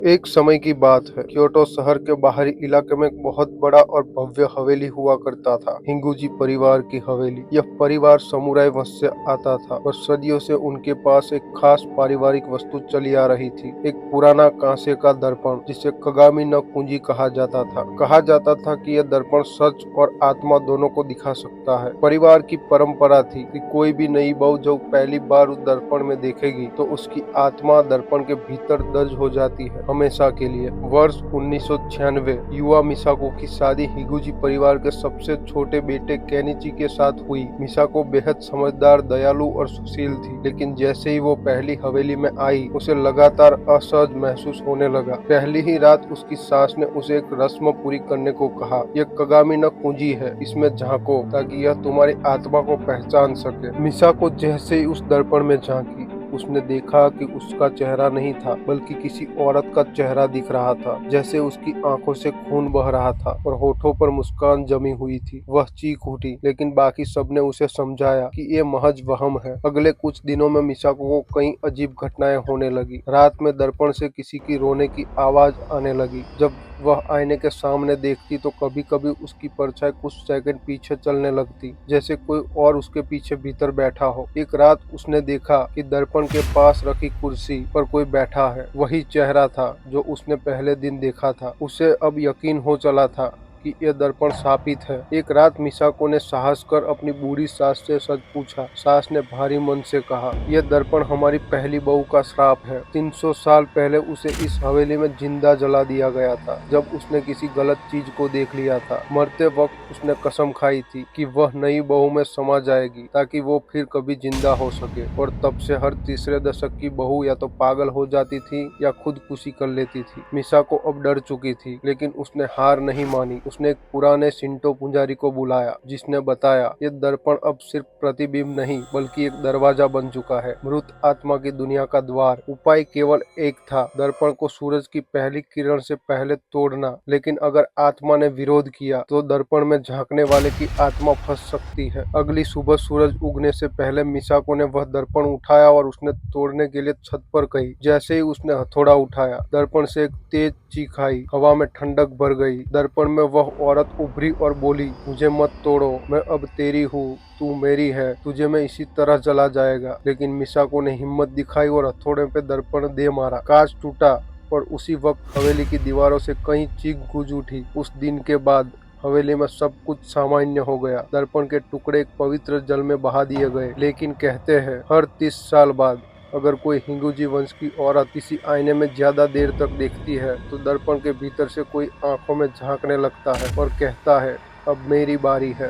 एक समय की बात है। क्योटो शहर के बाहरी इलाके में एक बहुत बड़ा और भव्य हवेली हुआ करता था। हिंगुजी परिवार की हवेली। यह परिवार समुराई वंश से आता था और सदियों से उनके पास एक खास पारिवारिक वस्तु चली आ रही थी। एक पुराना कांसे का दर्पण जिसे कगामी न कुंजी कहा जाता था। कहा जाता था कि यह दर्पण सच और आत्मा दोनों को दिखा सकता है। परिवार की परंपरा थी कि कोई भी नई बहू जो पहली बार उस दर्पण में देखेगी तो उसकी आत्मा दर्पण के भीतर दर्ज हो जाती है हमेशा के लिए। वर्ष 1996 युवा मिसाको की शादी हिगुजी परिवार के सबसे छोटे बेटे केनिची के साथ हुई। मिसाको बेहद समझदार, दयालु और सुशील थी, लेकिन जैसे ही वो पहली हवेली में आई उसे लगातार असहज महसूस होने लगा। पहली ही रात उसकी सास ने उसे एक रस्म पूरी करने को कहा। यह कगामी न कुंजी है, इसमें झांको ताकि यह तुम्हारी आत्मा को पहचान सके। मिसाको जैसे ही उस दर्पण में झांकी उसने देखा कि उसका चेहरा नहीं था बल्कि किसी औरत का चेहरा दिख रहा था। जैसे उसकी आंखों से खून बह रहा था और होठों पर मुस्कान जमी हुई थी। वह चीख उठी, लेकिन बाकी सबने उसे समझाया कि ये महज वहम है। अगले कुछ दिनों में मिसाको को कई अजीब घटनाएं होने लगी। रात में दर्पण से किसी की रोने की आवाज आने लगी। जब वह आईने के सामने देखती तो कभी कभी उसकी परछाई कुछ सेकंड पीछे चलने लगती, जैसे कोई और उसके पीछे भीतर बैठा हो। एक रात उसने देखा कि दर्पण के पास रखी कुर्सी पर कोई बैठा है। वही चेहरा था जो उसने पहले दिन देखा था। उसे अब यकीन हो चला था कि यह दर्पण शापित है। एक रात मिसाको ने साहस कर अपनी बूढ़ी सास से सच पूछा। सास ने भारी मन से कहा, यह दर्पण हमारी पहली बहू का श्राप है। 300 साल पहले उसे इस हवेली में जिंदा जला दिया गया था जब उसने किसी गलत चीज को देख लिया था। मरते वक्त उसने कसम खाई थी कि वह नई बहू में समा जाएगी ताकि वो फिर कभी जिंदा हो सके। और तब से हर तीसरे दशक की बहू या तो पागल हो जाती थी या खुदकुशी कर लेती थी। मिसाको अब डर चुकी थी, लेकिन उसने हार नहीं मानी। उसने एक पुराने शिंटो पुजारी को बुलाया, जिसने बताया ये दर्पण अब सिर्फ प्रतिबिंब नहीं बल्कि एक दरवाजा बन चुका है, मृत आत्मा की दुनिया का द्वार। उपाय केवल एक था, दर्पण को सूरज की पहली किरण से पहले तोड़ना। लेकिन अगर आत्मा ने विरोध किया तो दर्पण में झांकने वाले की आत्मा फंस सकती है। अगली सुबह सूरज उगने से पहले मिसाको ने वह दर्पण उठाया और उसने तोड़ने के लिए छत पर कही। जैसे ही उसने हथौड़ा उठाया, दर्पण से एक तेज चीख आई। हवा में ठंडक भर गई। दर्पण में वह औरत उभरी और बोली, मुझे मत तोड़ो, मैं अब तेरी हूँ, तू मेरी है, तुझे मैं इसी तरह जला जाएगा। लेकिन मिसाको ने हिम्मत दिखाई और हथौड़े पे दर्पण दे मारा। कांच टूटा और उसी वक्त हवेली की दीवारों से कई चीख गूंज उठी। उस दिन के बाद हवेली में सब कुछ सामान्य हो गया। दर्पण के टुकड़े एक पवित्र जल में बहा दिए गए। लेकिन कहते हैं हर 30 साल बाद अगर कोई हिंगुजी वंश की औरत किसी आईने में ज्यादा देर तक देखती है तो दर्पण के भीतर से कोई आंखों में झांकने लगता है और कहता है, अब मेरी बारी है।